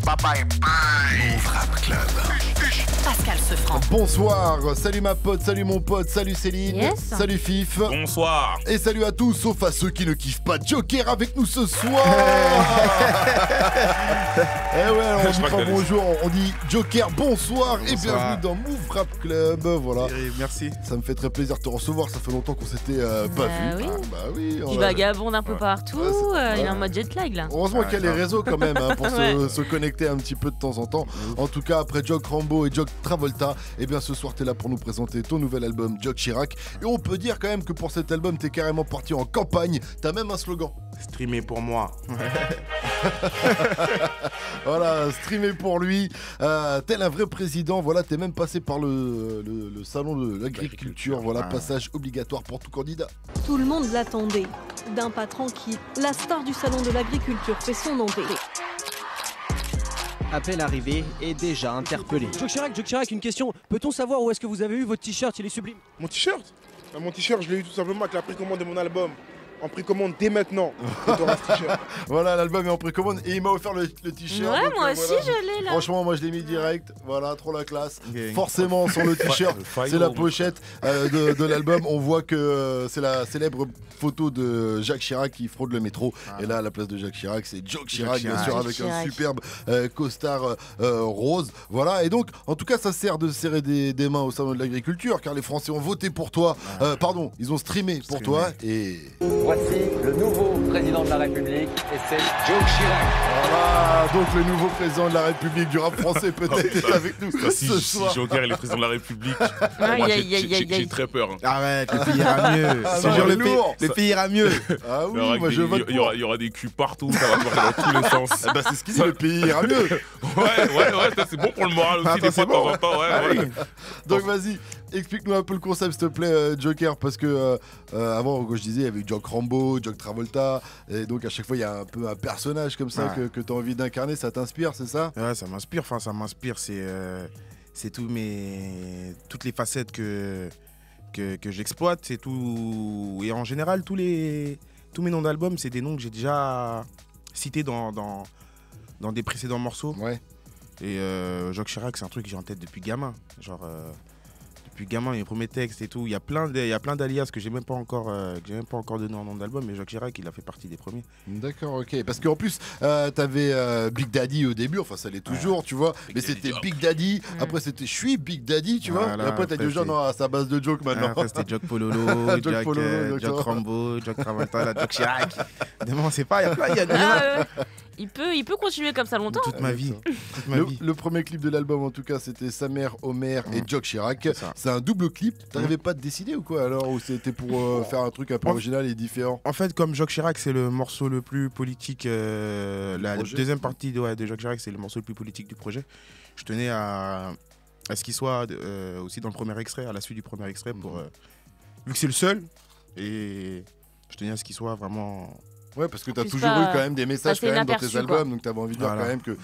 Bye bye bye. Move Rap Club. Pascal Sefranc. Bonsoir, salut ma pote, salut mon pote, salut Céline, Yes. salut Fif. Bonsoir. Et salut à tous, sauf à ceux qui ne kiffent pas Joker avec nous ce soir. Eh ouais, alors on dit pas bonjour, on dit Joker, bonsoir et bienvenue dans Move Rap Club. Voilà. Merci. Ça me fait très plaisir de te recevoir, ça fait longtemps qu'on s'était pas vu. Oui. Bah oui. Il vagabonde un peu partout, Ouais, il est en mode jet lag là. Heureusement qu'il y a les réseaux quand même pour Ouais. se connecter un petit peu de temps en temps. En tout cas, après Jock Rambo et Jock Travolta, eh bien ce soir t'es là pour nous présenter ton nouvel album Jock Chirac. Et on peut dire quand même que pour cet album t'es carrément parti en campagne. T'as même un slogan. Streamer pour moi. Voilà, streamer pour lui. Tel un vrai président. Voilà, t'es même passé par le salon de l'agriculture. Voilà, passage obligatoire pour tout candidat. Tout le monde l'attendait. D'un pas tranquille, la star du salon de l'agriculture fait son entrée. À peine arrivé et déjà interpellé. Jock Chirac, une question. Peut-on savoir où est-ce que vous avez eu votre t-shirt? Il est sublime. Mon t-shirt? Mon t-shirt, je l'ai eu tout simplement avec la précommande de mon album. En précommande dès maintenant. Et t'auras ce t-shirt. Voilà, l'album est en précommande et il m'a offert le t-shirt. Ouais, donc, moi aussi voilà. je l'ai là. Franchement, moi je l'ai mis direct. Voilà, trop la classe. Okay. Forcément, sur le t-shirt, c'est la pochette de l'album. On voit que c'est la célèbre photo de Jacques Chirac qui fraude le métro. Et là, à la place de Jacques Chirac, c'est Jock Chirac, bien sûr, avec un superbe costard rose. Voilà, et donc, en tout cas, ça sert de serrer des mains au salon de l'agriculture, car les Français ont voté pour toi. Pardon, ils ont streamé pour toi. Et voici le nouveau président de la République et c'est Jock Chirac. voilà, donc le nouveau président de la République du rap français peut-être est avec nous ce soir. Si Joker est le président de la République, Aïe, moi aïe, aïe, aïe, j'ai aïe. très peur. Arrête, le pays ira mieux. Ah Je te non, jure, mais lourd. le pays ira mieux. Ah oui, Il y aura moi des- je vote il y aura des culs partout, ça va tourner dans tous les sens. Bah c'est ce qu'il dit, le pays ira mieux. Ouais, ça, c'est bon pour le moral aussi, Attends, des fois, c'est de temps bon. en temps, ouais. Donc vas-y, explique-nous un peu le concept s'il te plaît Joker, parce que avant, comme je disais, il y avait Jock Rambo, Jock Travolta, et donc à chaque fois il y a un peu un personnage comme ça que tu as envie d'incarner, ça t'inspire, c'est ça? Ouais, ça m'inspire. Enfin, ça m'inspire. C'est toutes les facettes que j'exploite. C'est tout. Et en général, tous mes noms d'albums, c'est des noms que j'ai déjà cités dans des précédents morceaux. Ouais. Et Jock Chirac, c'est un truc que j'ai en tête depuis gamin. Genre, depuis gamin, mes premiers textes et tout. Il y a plein d'alias que j'ai même pas encore donné en nom d'album, mais Jock Chirac, il a fait partie des premiers. D'accord, ok. Parce qu'en plus, t'avais Big Daddy au début, enfin ça l'est toujours, tu vois. Mais c'était Big Daddy, après c'était Je suis Big Daddy, tu vois. Voilà, Et après t'as dit aux gens, non, à sa base de joke maintenant. Après, c'était Jock Pololo, Jock Rambo, Jock Travolta, Jock Chirac. Non, c'est pas, il y a Il peut continuer comme ça longtemps. toute ma vie. Le premier clip de l'album en tout cas c'était Sa mère, Homer et Jock Chirac. C'est un double clip. T'arrivais pas à te décider ou quoi alors? Ou c'était pour faire un truc un peu original et différent? En fait, comme Jock Chirac, c'est le morceau le plus politique, la deuxième partie de Jock Chirac, c'est le morceau le plus politique du projet. Je tenais à ce qu'il soit aussi dans le premier extrait, à la suite du premier extrait, pour vu que c'est le seul, et je tenais à ce qu'il soit vraiment. Ouais, parce que t'as plus toujours pas eu quand même des messages quand même dans tes inaperçu, albums, donc t'avais envie de dire Voilà. quand même que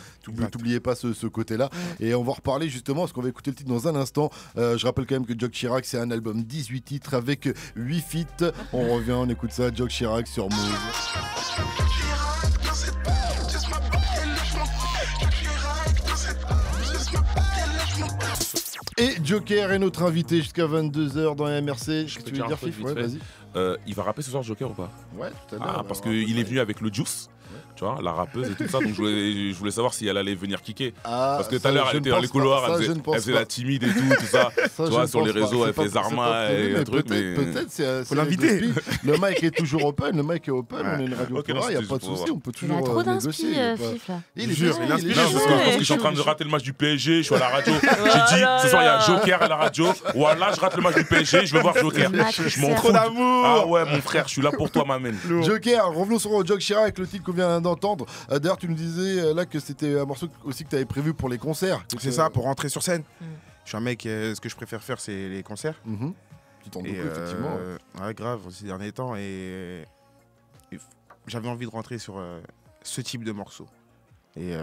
t'oubliais pas ce côté-là. Et on va en reparler justement, parce qu'on va écouter le titre dans un instant. Je rappelle quand même que Jock Chirac, c'est un album 18 titres avec 8 feats. On revient, on écoute ça, Jock Chirac sur Move. Et Joker est notre invité jusqu'à 22h dans MRC. Qu'est-ce que tu veux dire, Fif? Ouais, vas-y. Il va rapper ce soir, Joker, ou pas? Ouais, tout à l'heure. Parce qu'il est venu avec le Juice. Tu vois, la rappeuse et tout ça, donc je voulais savoir si elle allait venir kicker. Parce que tout à l'heure, elle était dans les couloirs, elle faisait la timide et tout ça. Tu vois, sur les réseaux, elle fait Zarma et un truc, mais. Peut-être, c'est. Faut l'inviter. Le mic est toujours open, on est une radio Ok, non, il n'y a c'était pas de juste pour souci, on peut Il a toujours trop négocier. d'inspi, Fif là. Il est Jure, bien, il inspire. est Non, parce que chaud, je suis en train de rater le match du PSG, je suis à la radio. J'ai dit, ce soir il y a Joker à la radio. Voilà, je rate le match du PSG, je veux voir Joker. Je m'en fous. d'amour. Ah ouais, mon frère, je suis là pour toi, m'amène. Joker, revenons sur Jock Chirac, le titre qu'on vient d'entendre. D'ailleurs, tu nous disais là que c'était un morceau aussi que tu avais prévu pour les concerts. C'est ça, pour rentrer sur scène. Je suis un mec, ce que je préfère faire, c'est les concerts. Tu t'en Et beaucoup, effectivement. ouais, grave, ces derniers temps. Et j'avais envie de rentrer sur ce type de morceau. Et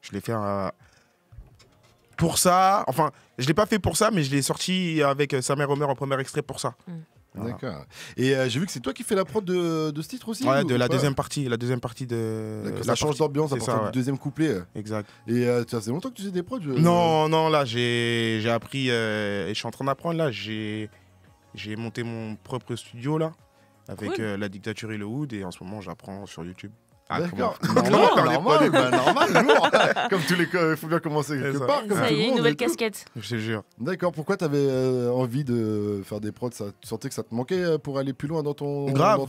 je l'ai fait pour ça. Enfin, je l'ai pas fait pour ça, mais je l'ai sorti avec Sa mère Homer en premier extrait pour ça. Voilà. D'accord. Et j'ai vu que c'est toi qui fais la prod de ce titre aussi. Ouais, de la deuxième partie de. Ça change d'ambiance à partir du deuxième couplet. Exact. Et ça fait longtemps que tu faisais des prods Non, là j'ai appris et je suis en train d'apprendre là. J'ai monté mon propre studio là avec La Dictature et le Hood et en ce moment j'apprends sur YouTube. D'accord. Normal, lourd. Comme tous les cas, il faut bien commencer quelque part. Ça y est, une nouvelle casquette. Je te jure. D'accord. Pourquoi t'avais envie de faire des prods? Tu sentais que ça te manquait pour aller plus loin dans ton art?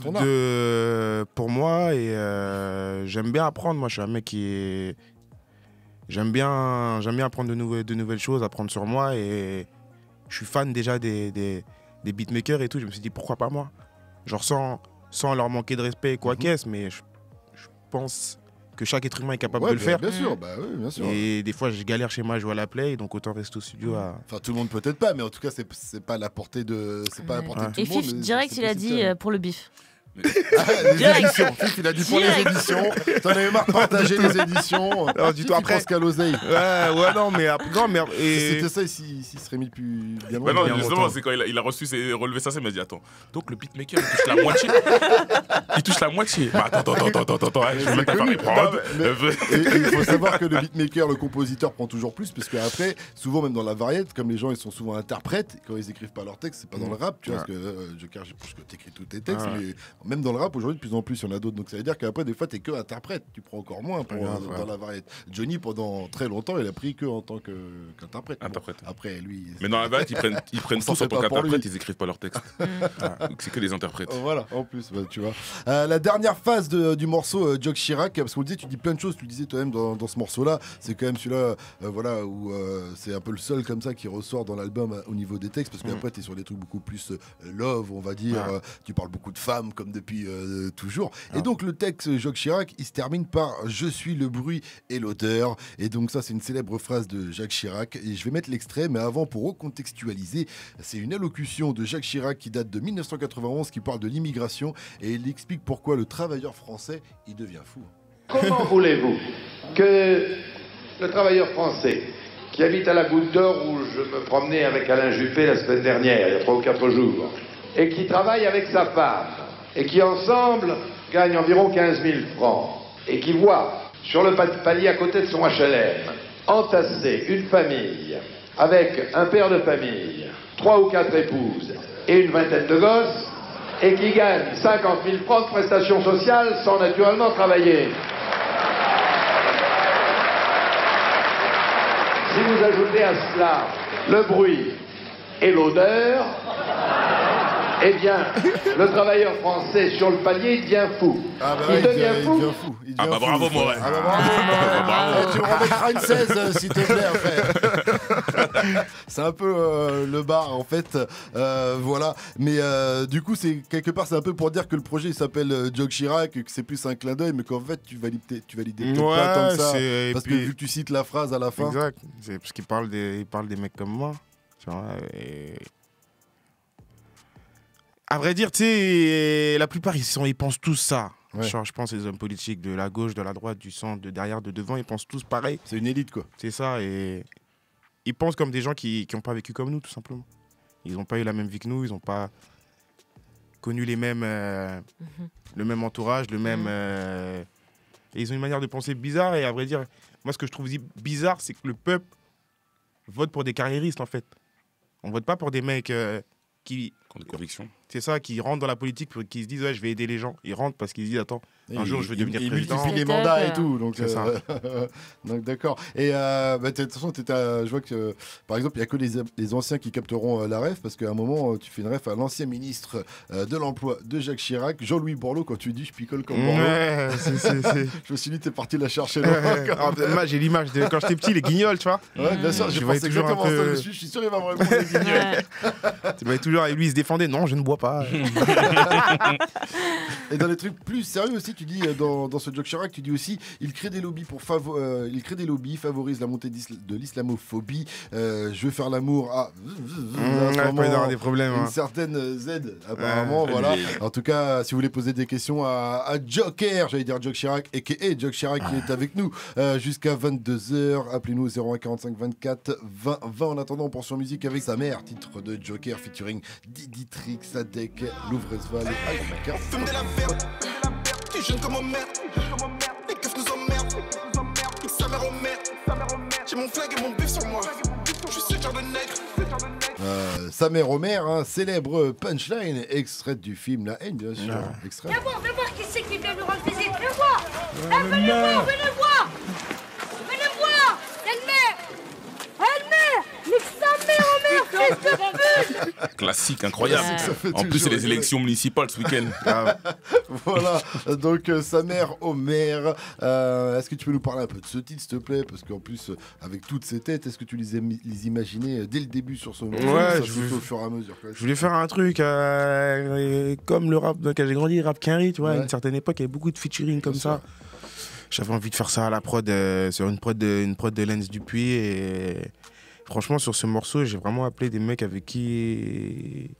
Pour moi, et j'aime bien apprendre. Moi, je suis un mec qui j'aime bien apprendre de nouvelles choses, apprendre sur moi, et je suis fan déjà des beatmakers et tout. Je me suis dit pourquoi pas moi, genre sans leur manquer de respect quoi qu'est-ce, mais je pense que chaque être humain est capable de le faire. Bien sûr, bien sûr. Et des fois, je galère chez moi à jouer à la play, donc autant rester au studio à... Enfin, tout le monde peut-être pas, mais en tout cas, c'est pas à la portée de... C'est pas à la portée de tout et le monde. Fif, direct, il a dit pour le bif. Les éditions. Fif, il a dit pour les éditions. T'en avais marre de partager les éditions. Alors, du tout après. Pense qu'à l'oseille. Ouais, non, mais Si c'était ça, il serait mis plus bien loin. Non, justement, c'est quand il a relevé ça, il m'a dit attends, donc le beatmaker, il touche la moitié. Il touche la moitié. Bah, attends, je vais mettre à faire les prods. Il faut savoir que le beatmaker, le compositeur prend toujours plus, parce qu'après, souvent même dans la variété, comme les gens ils sont souvent interprètes, quand ils écrivent pas leurs textes, c'est pas dans le rap, tu vois, parce que Joker, je pense que t'écris tous tes textes, mais même dans le rap aujourd'hui de plus en plus il y en a d'autres, donc ça veut dire qu'après des fois t'es que interprète, tu prends encore moins dans la variété. Johnny pendant très longtemps il a pris que en tant qu'interprète. Après lui. Mais dans la variété ils prennent tous en tant qu'interprète, ils écrivent pas leurs textes. Donc c'est que des interprètes. Voilà, en plus tu vois. La dernière phase du morceau Jock Chirac, parce qu'on le disait, tu dis plein de choses, tu le disais toi-même dans ce morceau là, c'est quand même celui-là voilà où c'est un peu le seul comme ça qui ressort dans l'album au niveau des textes, parce qu'après t'es sur des trucs beaucoup plus love, on va dire, tu parles beaucoup de femmes comme depuis toujours. Et donc le texte Jock Chirac, il se termine par « Je suis le bruit et l'odeur ». Et donc ça, c'est une célèbre phrase de Jacques Chirac. Et je vais mettre l'extrait, mais avant, pour recontextualiser, c'est une allocution de Jacques Chirac qui date de 1991, qui parle de l'immigration. Et il explique pourquoi le travailleur français, il devient fou. Comment voulez-vous que le travailleur français qui habite à la Goutte d'Or, où je me promenais avec Alain Juppé la semaine dernière, il y a 3 ou 4 jours, et qui travaille avec sa femme, et qui ensemble gagne environ 15 000 francs, et qui voit sur le palier à côté de son HLM entasser une famille avec un père de famille, 3 ou 4 épouses et une vingtaine de gosses, et qui gagne 50 000 francs de prestations sociales sans naturellement travailler. Si vous ajoutez à cela le bruit et l'odeur, eh bien, le travailleur français sur le palier, il devient fou. Il devient fou. Bravo, Moret. Tu me remettras une 16, s'il te plaît, après. C'est un peu le bar, en fait. Voilà. Mais du coup, c'est quelque part, c'est un peu pour dire que le projet, il s'appelle Jock Chirac, que c'est plus un clin d'œil, mais qu'en fait, tu validais pas tant que ça. Parce que vu que tu cites la phrase à la fin. Exact. C'est parce qu'il parle des mecs comme moi. Tu vois, et... À vrai dire, tu sais, la plupart, ils pensent tous ça. Ouais. Genre, je pense les hommes politiques de la gauche, de la droite, du centre, de derrière, de devant, ils pensent tous pareil. C'est une élite, quoi. C'est ça, et ils pensent comme des gens qui n'ont pas vécu comme nous, tout simplement. Ils n'ont pas eu la même vie que nous, ils n'ont pas connu les mêmes, le même entourage, le même... Et ils ont une manière de penser bizarre, et à vrai dire, moi, ce que je trouve bizarre, c'est que le peuple vote pour des carriéristes, en fait. On vote pas pour des mecs qui... Des convictions. C'est ça, qui rentrent dans la politique, qui se disent ouais, je vais aider les gens. Ils rentrent parce qu'ils se disent attends, un jour je vais devenir président. Ils multiplient les mandats et tout, donc c'est ça. Donc d'accord. Et de toute façon, je vois que par exemple, il y a que les anciens qui capteront la ref, parce qu'à un moment, tu fais une ref à l'ancien ministre de l'emploi de Jacques Chirac, Jean-Louis Borloo. Quand tu dis je picole comme Borloo, je me suis dit t'es parti la chercher. Moi, j'ai l'image de quand j'étais petit, les guignols, tu vois. Ouais, bien sûr, j'ai pensé exactement ça. Je suis sûr il va me répondre les guignols. Tu voyais toujours, et lui il se défendait, non, je ne bois pas. Et dans les trucs plus sérieux aussi, tu dis dans ce Jock Chirac, tu dis aussi il crée des lobbies favorise la montée de l'islamophobie. Je veux faire l'amour à des problèmes, une certaine Z apparemment. Voilà. En tout cas, si vous voulez poser des questions à Joker, j'allais dire Jock Chirac et Jock Chirac qui est avec nous jusqu'à 22h. Appelez-nous au 01 45 24 20 20. En attendant, on pense sur musique avec sa mère, titre de Joker featuring DJ Diditrix, Sadek, Louvrezval et Alpaka. Fume de la verre, tu jeune comme Homer. Les keufs nous emmerdent, sa mère au maire. J'ai mon flingue et mon bif sur moi. Je suis ce genre de nègre. Sa mère Homer, célèbre punchline, extraite du film La Haine, bien sûr. Extrait. Viens voir qui c'est qui vient nous rendre visite. Viens voir. Venez voir. Venez voir. Elle-mère. Nique sa mère, Homer, fils de pute. Classique, incroyable. En plus, c'est les élections municipales ce week-end. Voilà, donc sa mère Homer. Est-ce que tu peux nous parler un peu de ce titre, s'il te plaît? Parce qu'en plus, avec toutes ces têtes, est-ce que tu les imaginais dès le début sur ce moment? Ouais, au fur et à mesure. Je voulais faire un truc comme le rap dans lequel j'ai grandi, rap Quinry, tu vois. À une certaine époque, il y avait beaucoup de featuring comme ça. J'avais envie de faire ça à la prod, sur une prod de Lens Dupuis. Et franchement, sur ce morceau, j'ai vraiment appelé des mecs avec qui...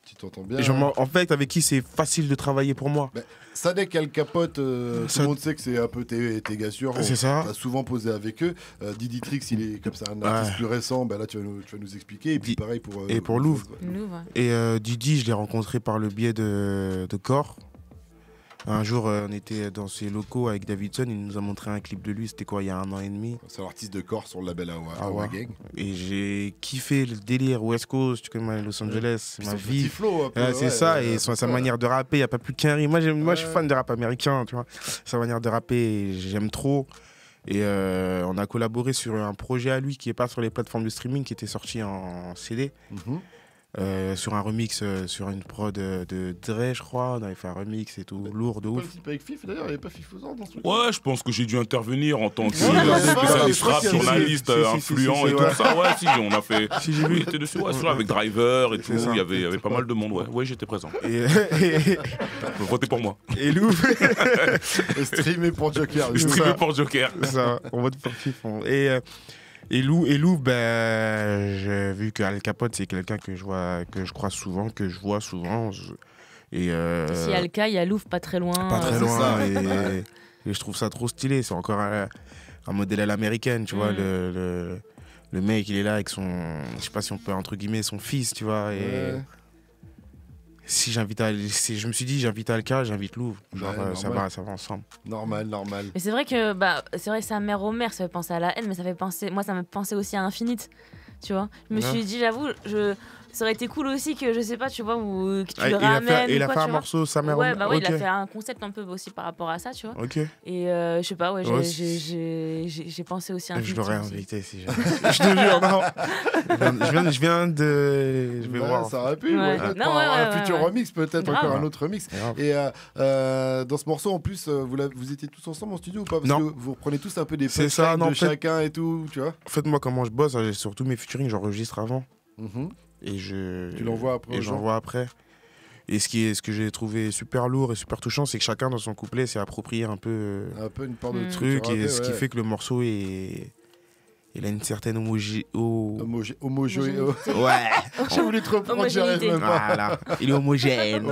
Tu t'entends bien. En fait, avec qui c'est facile de travailler pour moi. Sadek Al Capote, tout le monde sait que c'est un peu tes gars sûrs. C'est ça. Tu as souvent posé avec eux. Diditrix, il est comme ça, un artiste plus récent. Là, tu vas nous expliquer. Et puis pareil pour... et pour Louvre. Et Didi, je l'ai rencontré par le biais de Core. Un jour, on était dans ses locaux avec Davidson, il nous a montré un clip de lui, c'était quoi, il y a 1 an et demi. C'est l'artiste de Core sur le label Awa Gang. Et j'ai kiffé le délire West Coast, tu connais Los Angeles, c'est ma vie. Flow, c'est ça, et sa manière de rapper, il n'y a pas plus qu'un riz. Moi, je suis fan de rap américain, tu vois. Sa manière de rapper, j'aime trop. Et on a collaboré sur un projet à lui qui n'est pas sur les plateformes de streaming, qui était sorti en CD. Sur un remix, sur une prod de Dre, je crois. On avait fait un remix et tout, lourd de ouf. Avec Fif, d'ailleurs, il n'y avait pas Fif aux ordres dans ce truc. Ouais, je pense que j'ai dû intervenir en tant que spécialiste rap, journaliste, influent et tout ça. Ouais, si, on a fait. Si j'ai vu, il était dessus, ouais, avec Driver et tout. Il y avait pas mal de monde, ouais. Ouais, j'étais présent. Votez pour moi. Et Louvre. Streamé pour Joker. Streamé pour Joker. Ça, on vote pour Fif. Et Lou, j'ai vu qu'Al Capote, c'est quelqu'un que je crois souvent, que je vois souvent. Et si Alka, il y a Louvre pas très loin. Pas très loin. Et je trouve ça trop stylé. C'est encore un modèle à l'américaine, tu vois. Le mec, il est là avec son... Je sais pas si on peut, entre guillemets, son fils, tu vois. Et si je me suis dit, j'invite Alka, j'invite Louvre. Genre, ça va ensemble. Normal. Mais c'est vrai que sa mère Homer, ça fait penser à La Haine, mais ça me fait penser aussi à Infinite. Tu vois, je me suis dit, j'avoue, ça aurait été cool aussi que, je sais pas, tu vois, ou que tu le ramènes. Il a fait un morceau, sa mère Homer. Ouais, il a fait un concept un peu aussi par rapport à ça, tu vois. Ok. Et je sais pas, j'ai pensé aussi à Infinite. Je l'aurais invité si jamais. Je te jure, non. Je viens de. Je vais voir. Ça aurait pu, un futur remix, peut-être encore un autre remix. Et dans ce morceau, en plus, vous étiez tous ensemble en studio ou pas? Parce que vous reprenez tous un peu des punchlines de chacun et tout, tu vois. En fait, moi, comment je bosse, surtout mes featuring, j'enregistre avant. Et tu l'envoies après. Et j'envoie après. Et ce que j'ai trouvé super lourd et super touchant, c'est que chacun dans son couplet s'est approprié un peu une part de truc. Et ce qui fait que le morceau il a une certaine homogénéité. Ouais. J'ai voulu te reprendre, j'y arrive même pas. Voilà. Il est homogène.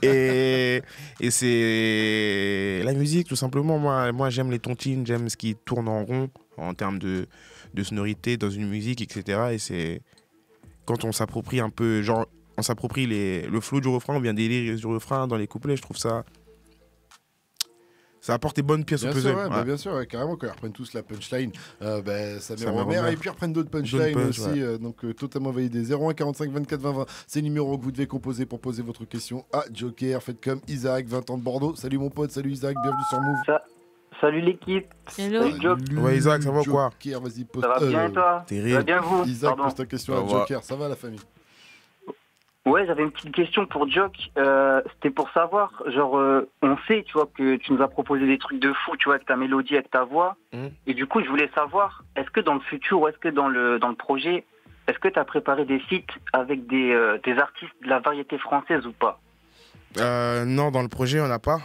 et c'est la musique, tout simplement. Moi, j'aime les tontines, j'aime ce qui tourne en rond en termes de sonorité dans une musique, etc. Et c'est quand on s'approprie un peu, genre, on s'approprie le flow du refrain, on vient délire du refrain dans les couplets, je trouve ça apporte des bonnes pièces au puzzle. Bien sûr, carrément, quand ils reprennent tous la punchline, ça met en mer, et puis ils reprennent d'autres punchlines aussi, donc totalement validé. 01 45 24 20 20, c'est le numéro que vous devez composer pour poser votre question à Joker. Faites comme Isaac, 20 ans de Bordeaux. Salut mon pote, salut Isaac, bienvenue sur Move. Salut l'équipe. Hello. Salut Joker. Ouais, Isaac, ça va quoi? Joker, vas-y, pose. Ça va bien et toi? Terrible. Ça va bien vous? Isaac, pose ta question à Joker, ça va la famille? Ouais, j'avais une petite question pour Jock. C'était pour savoir, genre, on sait, tu vois, que tu nous as proposé des trucs de fou, tu vois, avec ta mélodie, avec ta voix. Et du coup, je voulais savoir, est-ce que dans le futur, ou est-ce que dans le projet, est-ce que tu as préparé des feats avec des artistes de la variété française ou pas? Non, dans le projet, on n'a pas.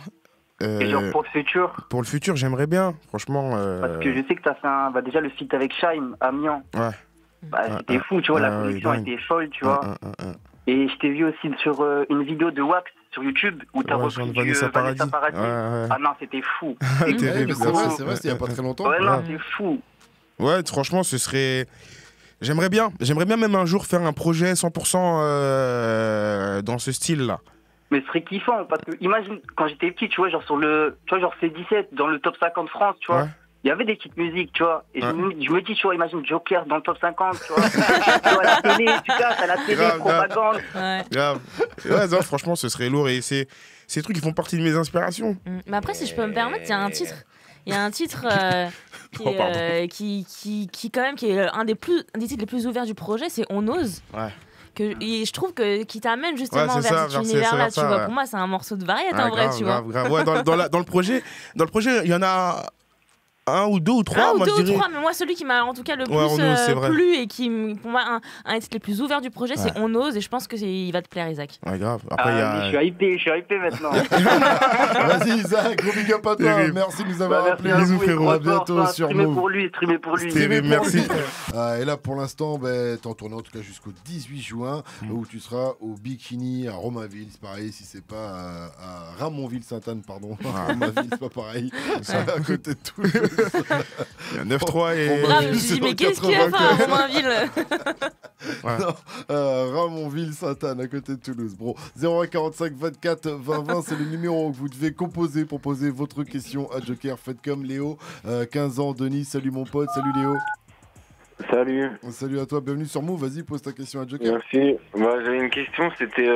Et genre pour le futur? Pour le futur, j'aimerais bien, franchement. Parce que je sais que tu as fait déjà le feat avec Shaim, Amiens. Ouais. C'était fou, tu vois, la connexion était folle, tu vois. Et je t'ai vu aussi sur une vidéo de Wax sur YouTube où t'as repris Vanessa Paradis. Ah non, c'était fou. C'est vrai, c'était il n'y a pas très longtemps. Ouais, non, c'est fou. Ouais, franchement, ce serait... J'aimerais bien même un jour faire un projet 100% dans ce style-là. Mais ce serait kiffant, parce que imagine, quand j'étais petit, tu vois, genre C17, dans le top 50 France, tu vois, il y avait des petites musiques, tu vois, et je me dis, tu vois, imagine Joker dans le top 50, tu vois, tu vois, à la télé, tu casses, à la télé, propagande. Grave. Ouais, non, franchement, ce serait lourd, et c'est ces trucs qui font partie de mes inspirations. Mais après, si je peux me permettre, il y a un titre qui quand même, qui est un des titres les plus ouverts du projet, c'est On ose. Et je trouve qui t'amène justement vers cet univers-là, tu vois. Pour moi, c'est un morceau de variété en vrai, tu vois. Ouais, dans le projet, il y en a un ou deux ou trois. Un ou deux ou trois, mais moi, celui qui m'a en tout cas le plus plu et qui, pour moi, un des titres les plus ouverts du projet, c'est On ose, et je pense qu'il va te plaire, Isaac. Ouais, grave. Après, je suis hypé maintenant. Vas-y, Isaac, gros big up à toi. Merci de nous avoir appelés. Bisous, frérot. À bientôt sur Move. Streamer pour lui. Merci. Et là, pour l'instant, t'es en tournée en tout cas jusqu'au 18 juin, où tu seras au Bikini à Romainville. C'est pareil, si c'est pas à Ramonville-Sainte-Anne, pardon. Romainville, c'est pas pareil. C'est à côté de tout. Il y a 9-3 et... je me suis dit, mais qu'est-ce qu'il y a à Romainville? Ramonville-Sainte-Anne, à côté de Toulouse. Bon, 0145 24 20 20, c'est le numéro que vous devez composer pour poser votre question à Joker. Faites comme Léo, 15 ans, Denis. Salut mon pote, salut Léo. Salut. Salut à toi, bienvenue sur Move. Vas-y, pose ta question à Joker. Merci. J'avais une question, c'était...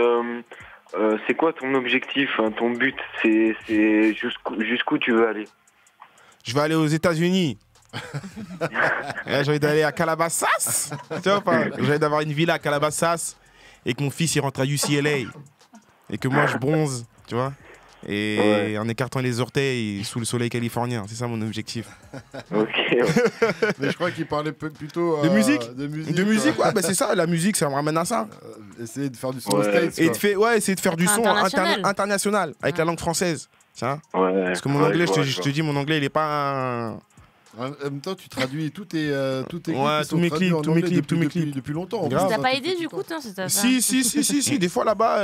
c'est quoi ton objectif, ton but? C'est jusqu'où tu veux aller? Je vais aller aux États-Unis. J'ai envie d'aller à Calabasas. Tu vois pas? J'ai envie d'avoir une villa à Calabasas et que mon fils il rentre à UCLA et que moi je bronze, tu vois. Et en écartant les orteils sous le soleil californien, c'est ça mon objectif. Ok. Mais je crois qu'il parlait plutôt de musique. De musique, ouais, c'est ça. La musique, ça me ramène à ça. Essayer de faire du son States. Essayer de faire du son international avec la langue française. Parce que mon anglais, je te dis, mon anglais, il est pas. En même temps, tu traduis tous mes clips depuis longtemps. Ça t'a pas aidé du coup, Si. Des fois là-bas,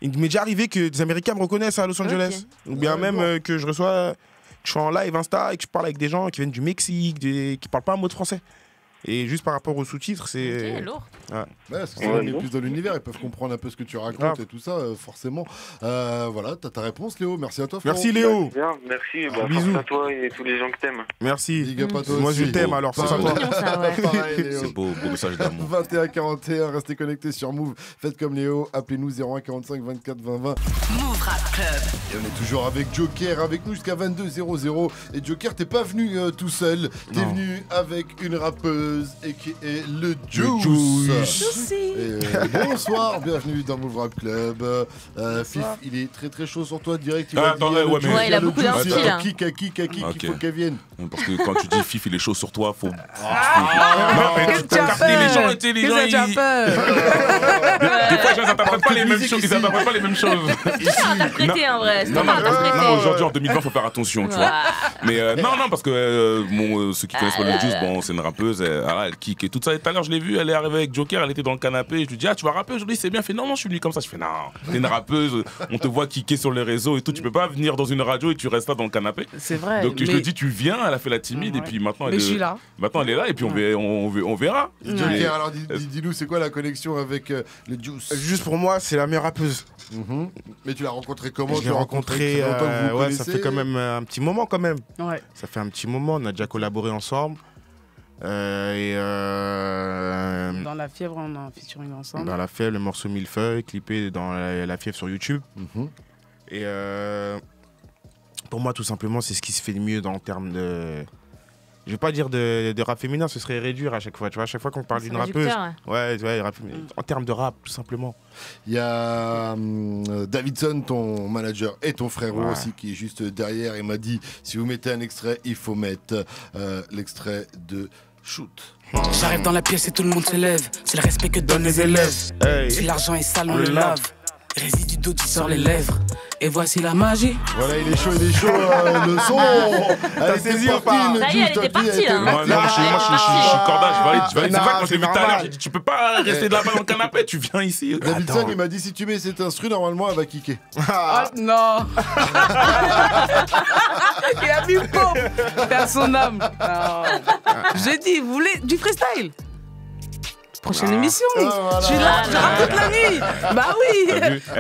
il m'est déjà arrivé que des Américains me reconnaissent à Los Angeles, ou bien même que je suis en live Insta et que je parle avec des gens qui viennent du Mexique, qui parlent pas un mot de français. Et juste par rapport aux sous-titres, c'est... lourd. Parce que c'est plus dans l'univers, ils peuvent comprendre un peu ce que tu racontes et tout ça, forcément. Voilà, t'as ta réponse, Léo. Merci à toi, frérot. Merci, Léo. Bien, merci. Bisous à toi et tous les gens que t'aimes. Merci. Moi, je t'aime, alors c'est ça, toi. C'est beau message d'amour. 21-41, restez connectés sur Move. Faites comme Léo, appelez-nous 0145 24 20 20. Move Rap Club. Et on est toujours avec Joker, avec nous jusqu'à 22h00. Et Joker, t'es pas venu tout seul, t'es venu avec une rappeuse et qui est le Juice. Bonsoir, bienvenue dans Move Rap Club. Fif, il est très très chaud sur toi direct. Il a beaucoup d'inspi là. Qui qu'il faut qu'elle vienne. Parce que quand tu dis Fif, il est chaud sur toi, faut. Non, mais tu t'as capté les gens, des fois, ils n'interprètent pas les mêmes choses. Ils n'interprètent pas les mêmes choses. C'est pas interprété en vrai. Non, aujourd'hui en 2020, faut faire attention, tu vois. Mais non, parce que ceux qui connaissent pas le Juice, bon, c'est une rappeuse. Elle kick et tout ça. Et tout à l'heure, je l'ai vue, elle est arrivée avec Joker, elle était dans le canapé. Je lui dis, tu vas rapper aujourd'hui, c'est bien. Elle fait, non, je suis venu comme ça. Je fais, non, t'es une rappeuse, on te voit kicker sur les réseaux et tout. Tu peux pas venir dans une radio et tu restes là dans le canapé. C'est vrai. Donc je te dis, tu viens, elle a fait la timide et puis maintenant je suis là. Maintenant elle est là et puis on verra. Joker, alors dis-nous, c'est quoi la connexion avec le Juice? Juste pour moi, c'est la meilleure rappeuse. Mais tu l'as rencontrée comment? Je l'ai rencontrée, ça fait quand même un petit moment quand même. Ouais. Ça fait un petit moment, on a déjà collaboré ensemble. Dans La Fièvre, on a un featuring ensemble. Dans La Fièvre, le morceau Millefeuille, clippé dans La Fièvre sur YouTube. Et pour moi, tout simplement, c'est ce qui se fait de mieux en termes de... Je vais pas dire de rap féminin, ce serait réduire à chaque fois. Tu vois, à chaque fois qu'on parle d'une rappeuse, en termes de rap, tout simplement. Il y a Davidson, ton manager, et ton frérot aussi, qui est juste derrière. Il m'a dit, si vous mettez un extrait, il faut mettre l'extrait de Shoot. J'arrive dans la pièce et tout le monde se lève. C'est le respect que donnent les élèves. Si l'argent est sale, on le lave. Résidu d'eau qui sort les lèvres. Et voici la magie. Voilà, il est chaud, le son. T'as saisi ou pas? Ça y est, elle était partie là. Moi, je suis corda, je valide. C'est vrai, quand je l'ai vu tout à l'heure, j'ai dit, tu peux pas rester là-bas dans le canapé, tu viens ici. Davidson, il m'a dit, si tu mets cet instru, normalement, elle va kicker. Oh non. Il a mis pauvre. Perd son âme. J'ai dit, vous voulez du freestyle? Prochaine émission. Je suis là, je rappe toute la nuit. Bah oui.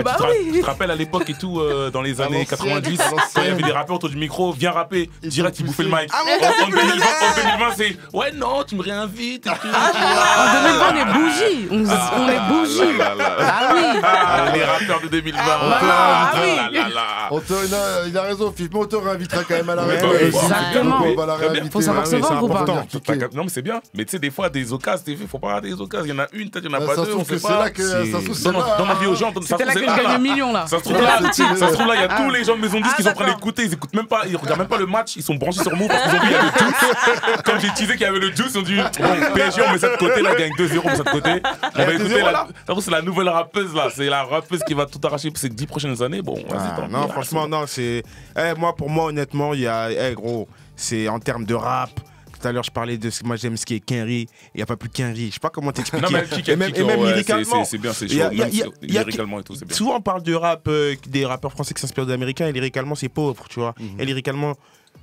Bah oui. Tu te rappelles à l'époque et tout, dans les années 90, quand il y avait des rappeurs autour du micro, viens rapper, direct ils bouffaient le mic. En 2020, c'est ouais, non, tu me réinvites. En 2020, on est bougie. On est bougie. Ah oui. Les rappeurs de 2020. Il a raison, Fif, mais on te réinvitera quand même à la radio. Exactement. On va la réinviter. Faut savoir se vendre ou pas. Non, mais c'est bien. Mais tu sais, des fois, des occasions, il faut pas rater des occasions. Il y en a une, peut-être il n'y en a pas deux. On sait pas. C'est là que ça se trouve. Dans ma vie aux gens, c'était là que je gagne 1 million là. Ça se trouve là, il y a tous les gens de Maison 10 qui sont en train d'écouter. Ils écoutent même pas, ils regardent même pas le match. Ils sont branchés sur Move parce qu'ils ont vu qu'il y avait le juice. Comme j'ai teasé qu'il y avait le juice, ils ont dit bon, PSG, on met ça de côté, là, gagne 2-0, on met ça de côté. On va écouter là. C'est la nouvelle rappeuse là. C'est la rappeuse qui va tout arracher pour ces 10 prochaines années. Bon, vas-y. Non, franchement, non, c'est. Pour moi, honnêtement, il y a. Gros, c'est en termes de rap. Tout à l'heure, je parlais de ce que moi j'aime, ce qui est Kenry. Il n'y a pas plus Kenry. Je sais pas comment t'expliquer. Non, mais et même lyricalement. C'est bien, c'est chaud. Lyricalement et tout, c'est bien. Souvent, on parle de rap, des rappeurs français qui s'inspirent d'américains, et lyricalement, c'est pauvre, tu vois. Et lyricalement,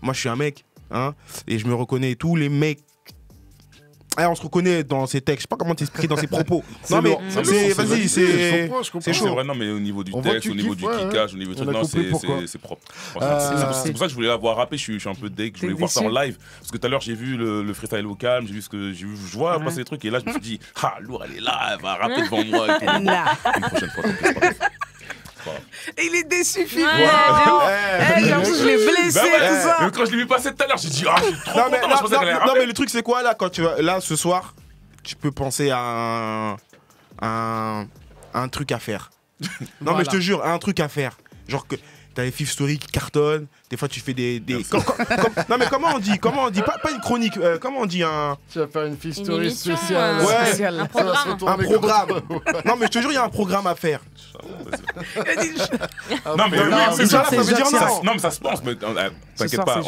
moi, je suis un mec, hein, et je me reconnais. Tous les mecs. On se reconnaît dans ses textes. Je sais pas comment t'expliquer dans ses propos. Non, mais vas-y, c'est chaud. C'est vrai, non, mais au niveau du texte, au niveau du kickage, au niveau du truc, non, c'est propre. C'est pour ça que je voulais la voir rapper. Je suis un peu deg. Je voulais voir ça en live. Parce que tout à l'heure, j'ai vu le freestyle au calme. J'ai vu ce que je vois passer les trucs. Et là, je me suis dit, Lourd, elle est là. Elle va rapper devant moi. Une prochaine fois. Il est déçu, Philippe. Je l'ai blessé, tout ça. Mais quand je l'ai vu passer tout à l'heure, j'ai dit, je suis trop content. Non, mais le truc, c'est quoi là, quand tu vas là ce soir, tu peux penser à un truc à faire. Non, mais je te jure, un truc à faire. Genre que t'as les Fif Story qui cartonnent. Des fois, tu fais des. Non, mais comment on dit pas une chronique. Comment on dit un. Tu vas faire une Fif Story spéciale. Ouais, un programme. Non, mais je te jure, il y a un programme à faire. Non, mais c'est ça, ça veut dire non. Non, mais ça se pense. T'inquiète pas,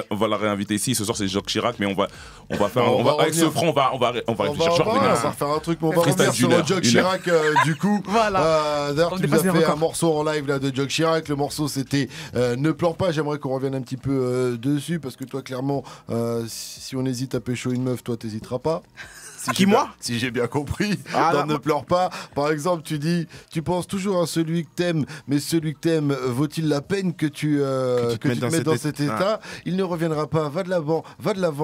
on va la réinviter ici. Ce soir, c'est Jacques Chirac, mais on va faire. Avec ce franc, on va réfléchir. On va faire un truc, mais on va revenir sur Jacques Chirac du coup. D'ailleurs, tu nous as fait un morceau en live là de Jacques Chirac. Le morceau, c'était Ne pleure pas. J'aimerais qu'on revienne un petit peu dessus parce que toi, clairement, si on hésite à pécho une meuf, toi, t'hésiteras pas. Moi Si j'ai bien compris, Ne pleure pas. Par exemple, tu penses toujours à celui que t'aimes, mais celui que t'aimes, vaut-il la peine que tu te mettes dans cet état? Il ne reviendra pas, va de l'avant,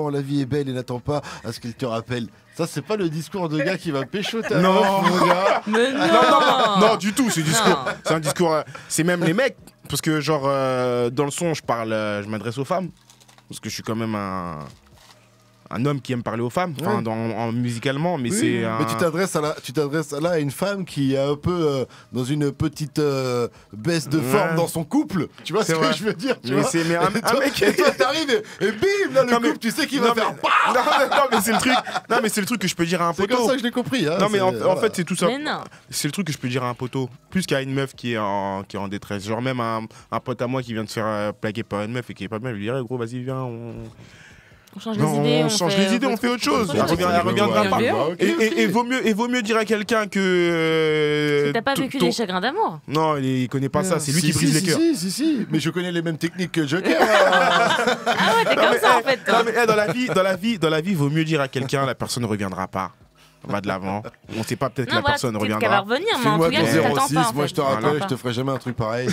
la vie est belle et n'attends pas à ce qu'il te rappelle. Ça, c'est pas le discours de gars qui va pécho ta meuf, mon gars. Mais non, du tout, c'est discours. C'est un discours, c'est même les mecs, parce que genre, dans le son, je m'adresse aux femmes, parce que je suis quand même un homme qui aime parler aux femmes, musicalement, mais c'est. Mais tu t'adresses à une femme qui est un peu dans une petite baisse de forme dans son couple. Tu vois ce que je veux dire? Mais un mec. Et toi, t'arrives et bim, là, le couple, tu sais qu'il va faire. Non, mais c'est le truc. Non, mais c'est le truc que je peux dire à un poteau. C'est comme ça que je l'ai compris. Non, mais en fait, c'est tout ça. C'est le truc que je peux dire à un poteau, plus qu'à une meuf qui est en détresse. Genre même un pote à moi qui vient de se faire plaquer par une meuf et qui est pas bien, je lui dirais, gros, vas-y, viens, on change les idées, on fait autre chose. Elle reviendra pas. Et vaut mieux dire à quelqu'un que. T'as pas vécu des chagrins d'amour? Non, il connaît pas ça. C'est lui qui brise les cœurs. Si. Mais je connais les mêmes techniques que Joker. Ah ouais, t'es comme ça en fait. Non, mais dans la vie, vaut mieux dire à quelqu'un, la personne ne reviendra pas. On va de l'avant. On sait pas, peut-être que la personne reviendra. Va revenir, mais en tout cas, tu t'attends pas. Moi, je te rappelle, je te ferai jamais un truc pareil.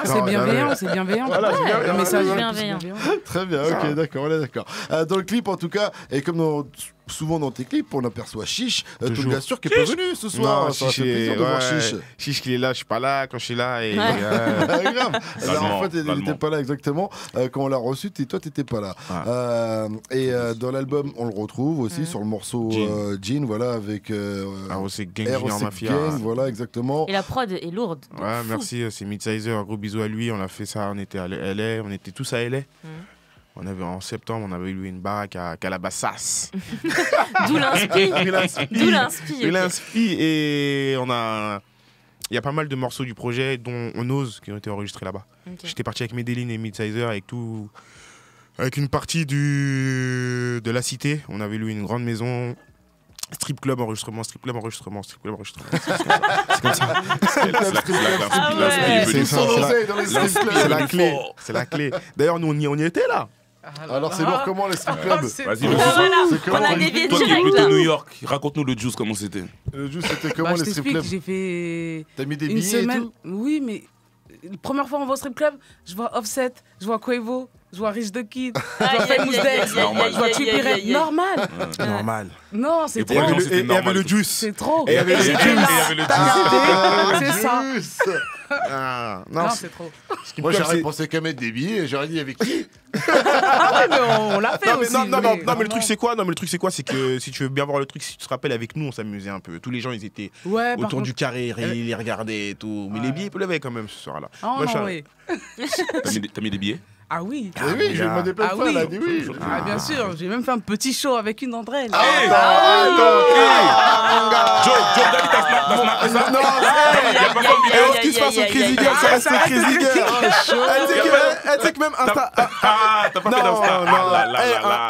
C'est bienveillant, c'est bienveillant. Un message bienveillant. Très bien, ok, d'accord, on est d'accord. Dans le clip, en tout cas, et comme souvent dans tes clips, on aperçoit Chiche, ton gars sûr qui est pas venu ce soir. Non, ça fait plaisir de voir Chiche. Chiche qui est là, je suis pas là. Quand je suis là, et grave. Alors, en fait, il n'était pas là exactement. Quand on l'a reçu, toi, t'étais pas là. Et dans l'album, on le retrouve aussi sur le morceau Jean, voilà, avec ROC Gang, Junior Mafia. Voilà, exactement. Et la prod est lourde. Ouais, merci, c'est Midsizer. Un gros bisou à lui. On a fait ça, on était à LA, on était tous à LA. En septembre, on avait loué une baraque à Calabasas. D'où l'inspi. Et il y a pas mal de morceaux du projet, dont On Ose, qui ont été enregistrés là-bas. Okay. J'étais parti avec Medellin et Midsizer, avec une partie de la cité. On avait loué une grande maison. Strip club enregistrement. C'est comme ça. C'est la clé. D'ailleurs, nous, on y était là. Alors c'est lourd comment les strip clubs? Vas-y, on a des toi qui es plus de New York, raconte-nous le juice, comment c'était? Le juice c'était comment les strip clubs? J'ai fait. T'as mis des billets et tout? Oui, mais la première fois on va au strip club, je vois Offset, je vois Quavo, je vois Rich the Kid, je vois Famous Dex, je vois Trippie Redd. Normal. Normal. Non, c'est trop. Et il y avait le juice. C'est trop. Et il y avait le juice. C'est ça. Non, c'est trop. Moi j'aurais pensé qu'à mettre des billets et j'aurais dit avec qui? Ah ouais, mais on l'a fait aussi. Non, mais le truc c'est quoi? C'est que si tu veux bien voir le truc, si tu te rappelles, avec nous on s'amusait un peu. Tous les gens ils étaient autour du carré, ils les regardaient et tout. Mais les billets ils pleuraient quand même ce soir-là. T'as mis des billets? Ah oui. Ah oui, je vais demander plein de fois, elle a dit oui. Ah bien sûr, j'ai même fait un petit show avec une d'entre elles. Joe, Daddy, t'as snap. Non, ce qui se passe au Crazy Girl, ça reste au Crazy Girl. Elle sait que même Insta. T'as pas fait d'Insta.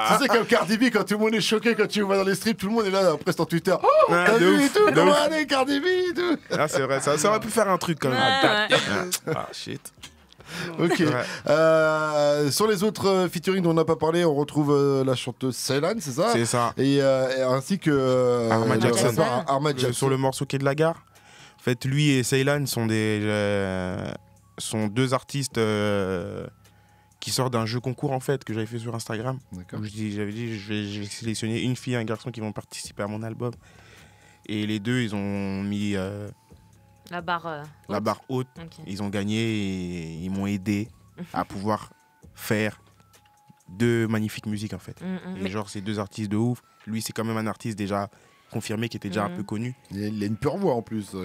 Tu sais comme Cardi B, quand tout le monde est choqué, quand tu vas dans les strips, tout le monde est là après sur Twitter. T'as vu et tout, comment aller Cardi B et tout. Ah c'est vrai, ça aurait pu faire un truc quand même. Ah shit. Ok. Sur les autres featuring dont on n'a pas parlé, on retrouve la chanteuse Ceylan, c'est ça? C'est ça. Et ainsi que Armad Jackson. Jackson. Sur le morceau Quai de la Gare. En fait, lui et Ceylan sont deux artistes qui sortent d'un jeu concours en fait que j'avais fait sur Instagram. Où j'avais dit je vais sélectionner une fille et un garçon qui vont participer à mon album. Et les deux, ils ont mis la barre haute. Okay. Ils ont gagné et ils m'ont aidé à pouvoir faire deux magnifiques musiques en fait. Et genre, c'est deux artistes de ouf. Lui, c'est quand même un artiste déjà confirmé qui était déjà un peu connu. Il a une pure voix en plus.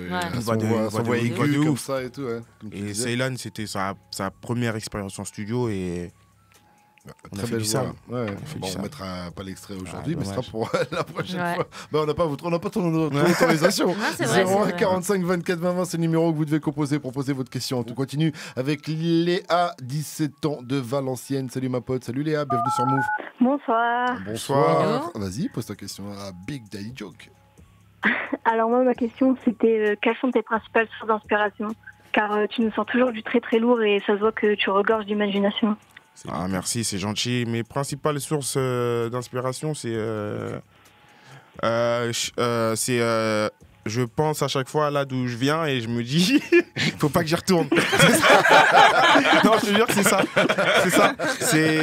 Sa voix aiguë comme ça et tout. Ouais, et Ceylan, c'était sa première expérience en studio et on a fait du sale. Ouais. On mettra pas l'extrait aujourd'hui, mais ce sera pour la prochaine fois. Bah, on n'a pas ton autorisation. 01 45 24 20 20, c'est le numéro que vous devez composer, proposer votre question. On continue avec Léa, 17 ans de Valenciennes. Salut ma pote, salut Léa, bienvenue sur Move. Bonsoir. Bonsoir. Vas-y, pose ta question à Big Daddy Joke. Alors moi, ma question, c'était quelles sont tes principales sources d'inspiration? Car tu nous sors toujours du très très lourd et ça se voit que tu regorges d'imagination. Ah merci, c'est gentil. Mes principales sources d'inspiration, c'est je pense à chaque fois là d'où je viens et je me dis faut pas que j'y retourne. Non, je te jure que c'est ça.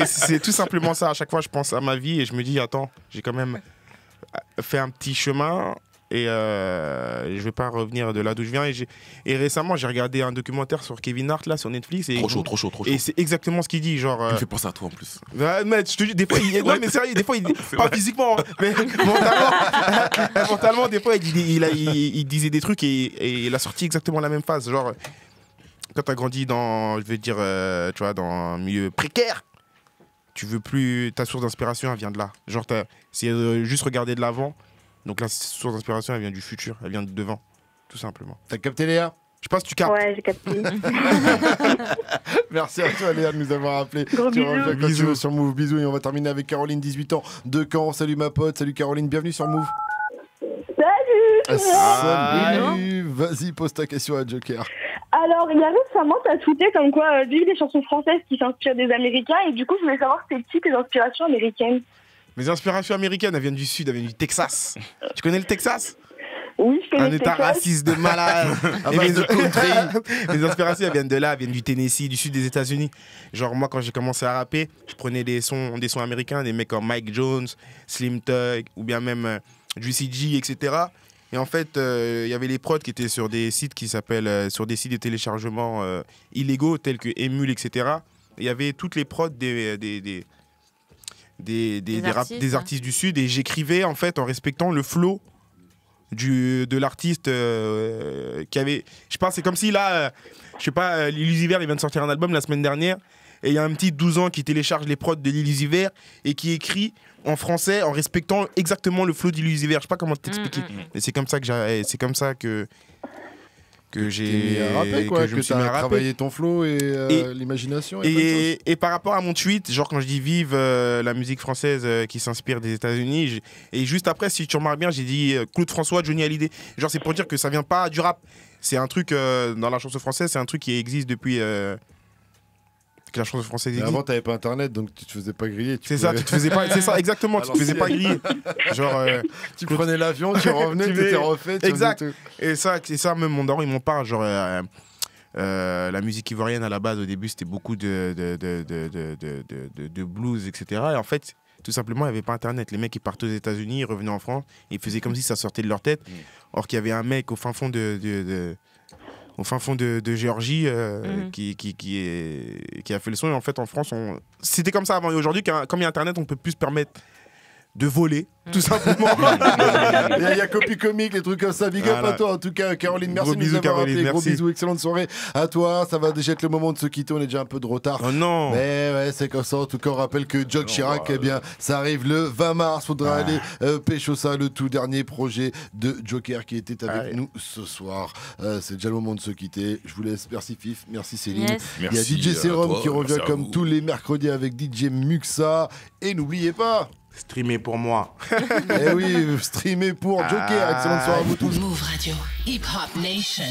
C'est tout simplement ça. À chaque fois, je pense à ma vie et je me dis attends, j'ai quand même fait un petit chemin. Et je vais pas revenir de là d'où je viens. Et récemment, j'ai regardé un documentaire sur Kevin Hart là sur Netflix. Et trop chaud. Et c'est exactement ce qu'il dit. Genre, il me fait penser à toi en plus. Mais je te dis, des fois, non, mais sérieux, des fois, pas physiquement, hein, mais mentalement, des fois, il disait des trucs et il a sorti exactement la même phase. Genre, quand t'as grandi dans, je vais dire, tu vois, dans un milieu précaire, tu veux plus. Ta source d'inspiration, elle vient de là. Genre, c'est juste regarder de l'avant. Donc la source d'inspiration, elle vient du futur, elle vient de devant, tout simplement. T'as capté Léa? Je sais pas si tu captes. Ouais, j'ai capté. Merci à toi Léa de nous avoir appelé. Bisous sur Move, bisous. Et on va terminer avec Caroline, 18 ans, de Caen. Salut ma pote, salut Caroline, bienvenue sur Move. Salut. Vas-y, pose ta question à Joker. Alors, il y a récemment, t'as tweeté comme quoi vive des chansons françaises qui s'inspirent des Américains. Et du coup, je voulais savoir c'est qui tes inspirations américaines? Mes inspirations américaines, elles viennent du sud, elles viennent du Texas. Tu connais le Texas? Oui, je connais un état raciste de malade. Mes inspirations, elles viennent de là, elles viennent du Tennessee, du sud des États-Unis. Genre, moi, quand j'ai commencé à rapper, je prenais des sons américains, des mecs comme Mike Jones, Slim Thug, ou bien même Juicy J, etc. Et en fait, il y avait les prods qui étaient sur des sites qui s'appellent, sur des sites de téléchargement illégaux, tels que Emule, etc. Il y avait toutes les prods des artistes du Sud et j'écrivais en fait en respectant le flow de l'artiste qui avait, je sais pas, c'est comme si là je sais pas, Lil Uzi Vert il vient de sortir un album la semaine dernière et il y a un petit 12 ans qui télécharge les prods de Lil Uzi Vert et qui écrit en français en respectant exactement le flow de Lil Uzi Vert. Je sais pas comment t'expliquer et c'est comme ça que j'ai rappé, quoi, que tu as travaillé ton flow et l'imagination et par rapport à mon tweet, genre quand je dis vive la musique française qui s'inspire des États-Unis, et juste après, si tu remarques bien, j'ai dit Claude François, Johnny Hallyday. Genre c'est pour dire que ça vient pas du rap, c'est un truc dans la chanson française, c'est un truc qui existe depuis que la chanson française existe. Mais avant, t'avais pas internet, donc tu te faisais pas griller. C'est ça, tu te faisais pas. C'est ça, exactement, tu te faisais pas griller. Genre, tu prenais l'avion, tu revenais, tu t'étais refait. Exact. Et ça, même mon daron, il m'en parle. Genre, la musique ivoirienne à la base, au début, c'était beaucoup de blues, etc. Et en fait, tout simplement, il n'y avait pas internet. Les mecs, ils partaient aux États-Unis, ils revenaient en France, ils faisaient comme si ça sortait de leur tête. Or qu'il y avait un mec au fin fond de Géorgie qui a fait le son. Et en fait, en France, c'était comme ça avant. Et aujourd'hui, comme il y a internet, on peut plus se permettre de voler, tout simplement. Il y a Copy Comique, les trucs comme ça. Big up à toi, en tout cas, Caroline. Merci de nous avoir appelé. Gros bisous, excellente soirée à toi. Ça va déjà être le moment de se quitter. On est déjà un peu de retard. Oh non. Mais ouais, c'est comme ça. En tout cas, on rappelle que Jacques Chirac, eh bien, ça arrive le 20 mars. Faudra aller pécho ça, le tout dernier projet de Joker qui était avec nous ce soir. C'est déjà le moment de se quitter. Je vous laisse. Merci Fif, merci Céline. Yes. Il y a DJ Serum qui revient comme tous les mercredis avec DJ Muxa. Et n'oubliez pas, streamer pour moi. Eh oui, streamer pour Joker. Excellente soirée à vous tous. Move Radio, Hip Hop Nation.